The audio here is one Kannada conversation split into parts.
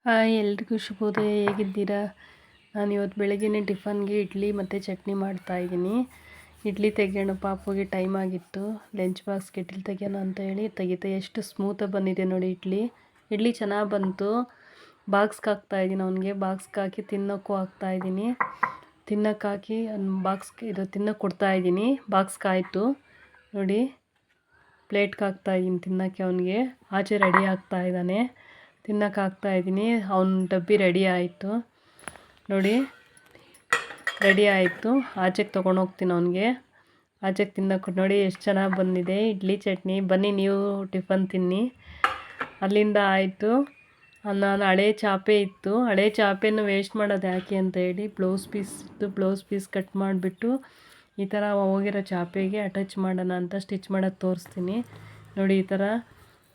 ಹಾಯ್ ಎಲ್ರಿಗೂ ಶುಭೋದಯ. ಹೇಗಿದ್ದೀರಾ? ನಾನು ಇವತ್ತು ಬೆಳಗ್ಗೆನೇ ಟಿಫನ್ಗೆ ಇಡ್ಲಿ ಮತ್ತು ಚಟ್ನಿ ಮಾಡ್ತಾಯಿದ್ದೀನಿ. ಇಡ್ಲಿ ತೆಗೆಯೋಣ, ಪಾಪುಗೆ ಟೈಮ್ ಆಗಿತ್ತು, ಲಂಚ್ ಬಾಕ್ಸ್ಗೆ ಇಡ್ಲಿ ತೆಗೆಯೋಣ ಅಂತ ಹೇಳಿ ತೆಗಿತೆ. ಎಷ್ಟು ಸ್ಮೂತಾಗಿ ಬಂದಿದೆ ನೋಡಿ ಇಡ್ಲಿ ಚೆನ್ನಾಗಿ ಬಂತು. ಬಾಕ್ಸ್ಗೆ ಹಾಕ್ತಾಯಿದ್ದೀನಿ, ಅವನಿಗೆ ಬಾಕ್ಸ್ಗೆ ಹಾಕಿ ತಿನ್ನೋಕ್ಕೂ ಹಾಕ್ತಾಯಿದ್ದೀನಿ. ತಿನ್ನೋಕ್ಕೆ ಹಾಕಿ ಬಾಕ್ಸ್ಗೆ ತಿನ್ನೋಕ್ಕೆ ಕೊಡ್ತಾಯಿದ್ದೀನಿ. ಬಾಕ್ಸ್ಗೆ ಆಯಿತು ನೋಡಿ, ಪ್ಲೇಟ್ಗೆ ಹಾಕ್ತಾಯಿದ್ದೀನಿ ತಿನ್ನೋಕ್ಕೆ. ಅವನಿಗೆ ಆಚೆ ರೆಡಿ ಆಗ್ತಾಯಿದ್ದಾನೆ, ತಿನ್ನೋಕೆ ಹಾಕ್ತಾಯಿದ್ದೀನಿ. ಅವನ ಡಬ್ಬಿ ರೆಡಿ ಆಯಿತು ನೋಡಿ, ರೆಡಿ ಆಯಿತು. ಆಚೆಗೆ ತೊಗೊಂಡೋಗ್ತೀನಿ ಅವನಿಗೆ, ಆಚೆಗೆ ತಿನ್ನೋಕೆ. ನೋಡಿ ಎಷ್ಟು ಚೆನ್ನಾಗಿ ಬಂದಿದೆ ಇಡ್ಲಿ ಚಟ್ನಿ. ಬನ್ನಿ ನೀವು ಟಿಫನ್ ತಿನ್ನಿ. ಅಲ್ಲಿಂದ ಆಯಿತು. ನಾನು ಹಳೆ ಚಾಪೆ ಇತ್ತು, ಹಳೆ ಚಾಪೆನ ವೇಸ್ಟ್ ಮಾಡೋದು ಯಾಕೆ ಅಂತ ಹೇಳಿ ಬ್ಲೌಸ್ ಪೀಸ್ ಕಟ್ ಮಾಡಿಬಿಟ್ಟು ಈ ಥರ ಹೋಗಿರೋ ಚಾಪೆಗೆ ಅಟ್ಯಾಚ್ ಮಾಡೋಣ ಅಂತ ಸ್ಟಿಚ್ ಮಾಡೋದು ತೋರಿಸ್ತೀನಿ ನೋಡಿ. ಈ ಥರ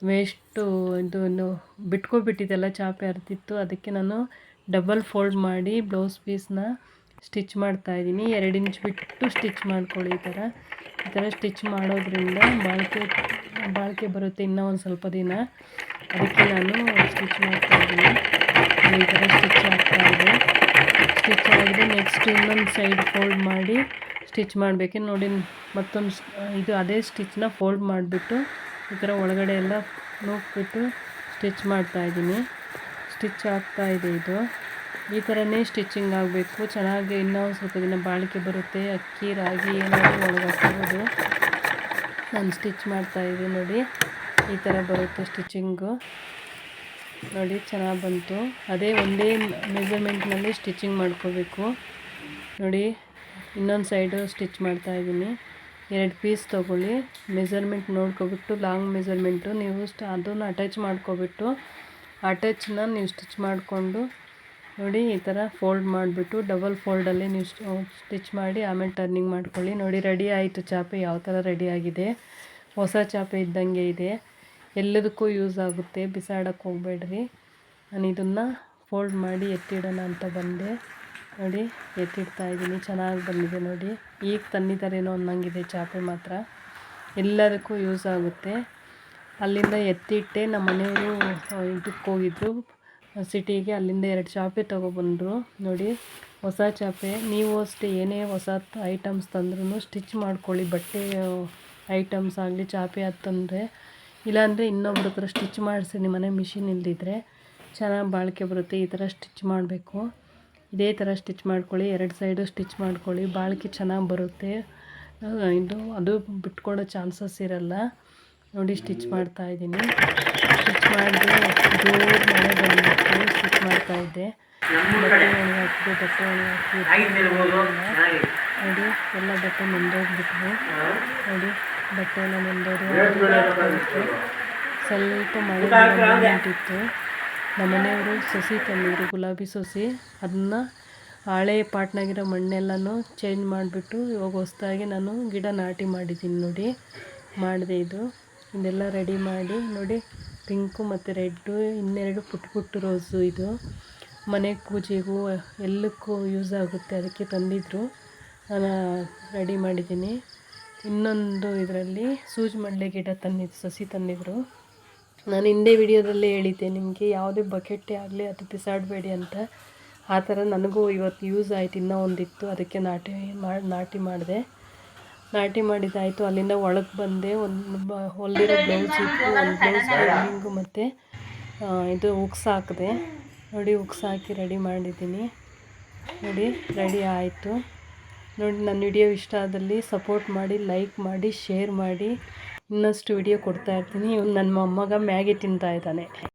ವೇಸ್ಟು ಇದು ಬಿಟ್ಕೊಬಿಟ್ಟಿದ್ದೆಲ್ಲ, ಚಾಪೆ ಅರ್ತಿತ್ತು. ಅದಕ್ಕೆ ನಾನು ಡಬಲ್ ಫೋಲ್ಡ್ ಮಾಡಿ ಬ್ಲೌಸ್ ಪೀಸ್ನ ಸ್ಟಿಚ್ ಮಾಡ್ತಾಯಿದ್ದೀನಿ. 2 ಇಂಚ್ ಬಿಟ್ಟು ಸ್ಟಿಚ್ ಮಾಡ್ಕೊಳ್ಳಿ. ಈ ಥರ ಸ್ಟಿಚ್ ಮಾಡೋದ್ರಿಂದ ಬಾಳಿಕೆ ಬರುತ್ತೆ ಇನ್ನೂ ಒಂದು ಸ್ವಲ್ಪ ದಿನ. ಅದಕ್ಕೆ ನಾನು ಸ್ಟಿಚ್ ಮಾಡ್ತಾಯಿದ್ದೀನಿ. ಈ ಥರ ಸ್ಟಿಚ್ ಆಗ್ತಾಯಿದೆ. ಸ್ಟಿಚ್ ಆಗಿದೆ. ನೆಕ್ಸ್ಟ್ ಇನ್ನೊಂದು ಸೈಡ್ ಫೋಲ್ಡ್ ಮಾಡಿ ಸ್ಟಿಚ್ ಮಾಡಬೇಕು ನೋಡಿ. ಮತ್ತೊಂದು ಇದು ಅದೇ ಸ್ಟಿಚ್ನ ಫೋಲ್ಡ್ ಮಾಡಿಬಿಟ್ಟು ಈ ಥರ ಒಳಗಡೆ ಎಲ್ಲ ನೋಡ್ಬಿಟ್ಟು ಸ್ಟಿಚ್ ಮಾಡ್ತಾಯಿದ್ದೀನಿ. ಸ್ಟಿಚ್ ಆಗ್ತಾಯಿದೆ. ಇದು ಈ ಥರನೇ ಸ್ಟಿಚಿಂಗ್ ಆಗಬೇಕು. ಚೆನ್ನಾಗಿ ಇನ್ನೂ ಸ್ವಲ್ಪ ದಿನ ಬಾಳಿಕೆ ಬರುತ್ತೆ. ಅಕ್ಕಿ ರಾಗಿ ಏನಾದರೂ ಒಳಗೆ ಹಾಕ್ಬೋದು. ನಾನು ಸ್ಟಿಚ್ ಮಾಡ್ತಾಯಿದ್ದೀನಿ ನೋಡಿ, ಈ ಥರ ಬರುತ್ತೆ ಸ್ಟಿಚಿಂಗು ನೋಡಿ. ಚೆನ್ನಾಗಿ ಬಂತು. ಅದೇ ಒಂದೇ ಮೆಜರ್ಮೆಂಟ್ನಲ್ಲಿ ಸ್ಟಿಚಿಂಗ್ ಮಾಡ್ಕೋಬೇಕು ನೋಡಿ. ಇನ್ನೊಂದು ಸೈಡು ಸ್ಟಿಚ್ ಮಾಡ್ತಾಯಿದ್ದೀನಿ. 2 ಪೀಸ್ ತೊಗೊಳ್ಳಿ, ಮೆಜರ್ಮೆಂಟ್ ನೋಡ್ಕೊಬಿಟ್ಟು ಲಾಂಗ್ ಮೆಜರ್ಮೆಂಟು ನೀವು ಅದನ್ನು ಅಟ್ಯಾಚ್ ಮಾಡ್ಕೊಬಿಟ್ಟು ಅಟ್ಯಾಚನ್ನ ನೀವು ಸ್ಟಿಚ್ ಮಾಡಿಕೊಂಡು ನೋಡಿ. ಈ ಥರ ಫೋಲ್ಡ್ ಮಾಡಿಬಿಟ್ಟು ಡಬಲ್ ಫೋಲ್ಡಲ್ಲಿ ನೀವು ಸ್ಟಿಚ್ ಮಾಡಿ ಆಮೇಲೆ ಟರ್ನಿಂಗ್ ಮಾಡ್ಕೊಳ್ಳಿ ನೋಡಿ. ರೆಡಿ ಆಯಿತು ಚಾಪೆ. ಯಾವ ಥರ ರೆಡಿ ಆಗಿದೆ, ಹೊಸ ಚಾಪೆ ಇದ್ದಂಗೆ ಇದೆ. ಎಲ್ಲದಕ್ಕೂ ಯೂಸ್ ಆಗುತ್ತೆ, ಬಿಸಾಡೋಕ್ಕೆ ಹೋಗಬೇಡ್ರಿ. ನಾನು ಇದನ್ನು ಫೋಲ್ಡ್ ಮಾಡಿ ಎತ್ತಿಡೋಣ ಅಂತ ಬಂದೆ ನೋಡಿ. ಎತ್ತಿಡ್ತಾಯಿದ್ದೀನಿ. ಚೆನ್ನಾಗಿ ಬಂದಿದೆ ನೋಡಿ. ಈಗ ತಂದಿದ್ದಾರೇನೋ ಅನ್ನಂಗಿದೆ ಚಾಪೆ ಮಾತ್ರ. ಎಲ್ಲದಕ್ಕೂ ಯೂಸ್ ಆಗುತ್ತೆ. ಅಲ್ಲಿಂದ ಎತ್ತಿಟ್ಟೆ. ನಮ್ಮ ಮನೆಯವರು ಇದಕ್ಕೆ ಹೋಗಿದ್ರು ಸಿಟಿಗೆ, ಅಲ್ಲಿಂದ 2 ಚಾಪೆ ತೊಗೊಬಂದರು ನೋಡಿ. ಹೊಸ ಚಾಪೆ. ನೀವು ಅಷ್ಟೇ ಏನೇ ಹೊಸ ಐಟಮ್ಸ್ ತಂದ್ರೂ ಸ್ಟಿಚ್ ಮಾಡ್ಕೊಳ್ಳಿ. ಬಟ್ಟೆ ಐಟಮ್ಸ್ ಆಗಲಿ ಚಾಪೆ ಅದು ತಂದರೆ, ಇಲ್ಲಾಂದರೆ ಇನ್ನೊಬ್ರ ಹತ್ರ ಸ್ಟಿಚ್ ಮಾಡಿಸಿ. ನಿಮ್ಮ ಮನೆ ಮಿಷಿನ್ ಇಲ್ದಿದ್ರೆ ಚೆನ್ನಾಗಿ ಬಾಳಿಕೆ ಬರುತ್ತೆ. ಈ ಥರ ಸ್ಟಿಚ್ ಮಾಡಬೇಕು. ಇದೇ ಥರ ಸ್ಟಿಚ್ ಮಾಡ್ಕೊಳ್ಳಿ. 2 ಸೈಡು ಸ್ಟಿಚ್ ಮಾಡ್ಕೊಳ್ಳಿ, ಬಾಳಿಕೆ ಚೆನ್ನಾಗಿ ಬರುತ್ತೆ. ಅದು ಬಿಟ್ಕೊಡೋ ಚಾನ್ಸಸ್ ಇರಲ್ಲ ನೋಡಿ. ಸ್ಟಿಚ್ ಮಾಡ್ತಾಯಿದ್ದೀನಿ. ಸ್ಟಿಚ್ ಮಾಡಿದೆ, ಜೋರು ಮಳೆ ಬಂದುಬಿಟ್ಟು ಸ್ಟಿಚ್ ಮಾಡ್ತಾಯಿದ್ದೆ. ಬಟ್ಟೆ ಒಣಗಾಕಿದೆ, ಬಟ್ಟೆ ಒಣಗಾಕಿ ನೋಡಿ. ಎಲ್ಲ ಬಟ್ಟೆ ನೆಂದೋಗ್ಬಿಟ್ವು ನೋಡಿ. ಬಟ್ಟೆ ಎಲ್ಲ ನೆಂದೋದು. ಸ್ವಲ್ಪ ಮಳೆ ಬಂದಿತ್ತು. ನಮ್ಮ ಮನೆಯವರು ಸಸಿ ತಂದಿದ್ರು, ಗುಲಾಬಿ ಸಸಿ. ಅದನ್ನು ಹಳೆ ಪಾಟ್ನಾಗಿರೋ ಮಣ್ಣೆಲ್ಲನೂ ಚೇಂಜ್ ಮಾಡಿಬಿಟ್ಟು ಇವಾಗ ಹೊಸ್ದಾಗಿ ನಾನು ಗಿಡ ನಾಟಿ ಮಾಡಿದ್ದೀನಿ ನೋಡಿ. ಮಾಡಿದೆ ಇದೆಲ್ಲ ರೆಡಿ ಮಾಡಿ ನೋಡಿ. ಪಿಂಕು ಮತ್ತು ರೆಡ್ಡು, 2 ಪುಟ್ಟ ರೋಸು. ಇದು ಮನೆ ಪೂಜೆಗೂ ಎಲ್ಲಕ್ಕೂ ಯೂಸ್ ಆಗುತ್ತೆ, ಅದಕ್ಕೆ ತಂದಿದ್ರು. ನಾನು ರೆಡಿ ಮಾಡಿದ್ದೀನಿ. ಇನ್ನೊಂದು ಇದರಲ್ಲಿ ಸೂಜಿ ಮಲ್ಲೆ ಗಿಡ ಸಸಿ ತಂದಿದ್ರು. ನಾನು ಹಿಂದೆ ವಿಡಿಯೋದಲ್ಲೇ ಹೇಳಿದ್ದೆ ನಿಮಗೆ, ಯಾವುದೇ ಬಕೆಟೇ ಆಗಲಿ ಅದು ಬಿಸಾಡಬೇಡಿ ಅಂತ. ಆ ಥರ ನನಗೂ ಇವತ್ತು ಯೂಸ್ ಆಯಿತು. ಇನ್ನೂ ಒಂದಿತ್ತು, ಅದಕ್ಕೆ ನಾಟಿ ಮಾಡಿದೆ. ನಾಟಿ ಮಾಡಿದ್ದಾಯಿತು. ಅಲ್ಲಿಂದ ಒಳಗೆ ಬಂದೆ. ಒಂದು ಹೊಲಿದಿರೋ ಬ್ಲೌಸ್ ಇತ್ತು, ಒಂದು ಬ್ಲೌಸ್ ಲೈನಿಂಗು ಮತ್ತು ಇದು ಉಕ್ಸ್ ಹಾಕಿದೆ ನೋಡಿ. ಉಕ್ಸ್ ಹಾಕಿ ರೆಡಿ ಮಾಡಿದ್ದೀನಿ ನೋಡಿ. ರೆಡಿ ಆಯಿತು ನೋಡಿ. ನನ್ನ ವಿಡಿಯೋ ಇಷ್ಟ ಆದಲ್ಲಿ ಸಪೋರ್ಟ್ ಮಾಡಿ, ಲೈಕ್ ಮಾಡಿ, ಶೇರ್ ಮಾಡಿ. ಇನ್ನಷ್ಟು ವಿಡಿಯೋ ಕೊಡ್ತಾಯಿರ್ತೀನಿ. ನನ್ನ ಮೊಮ್ಮಗ ಮ್ಯಾಗಿ ತಿಂತಾಯಿದ್ದಾನೆ.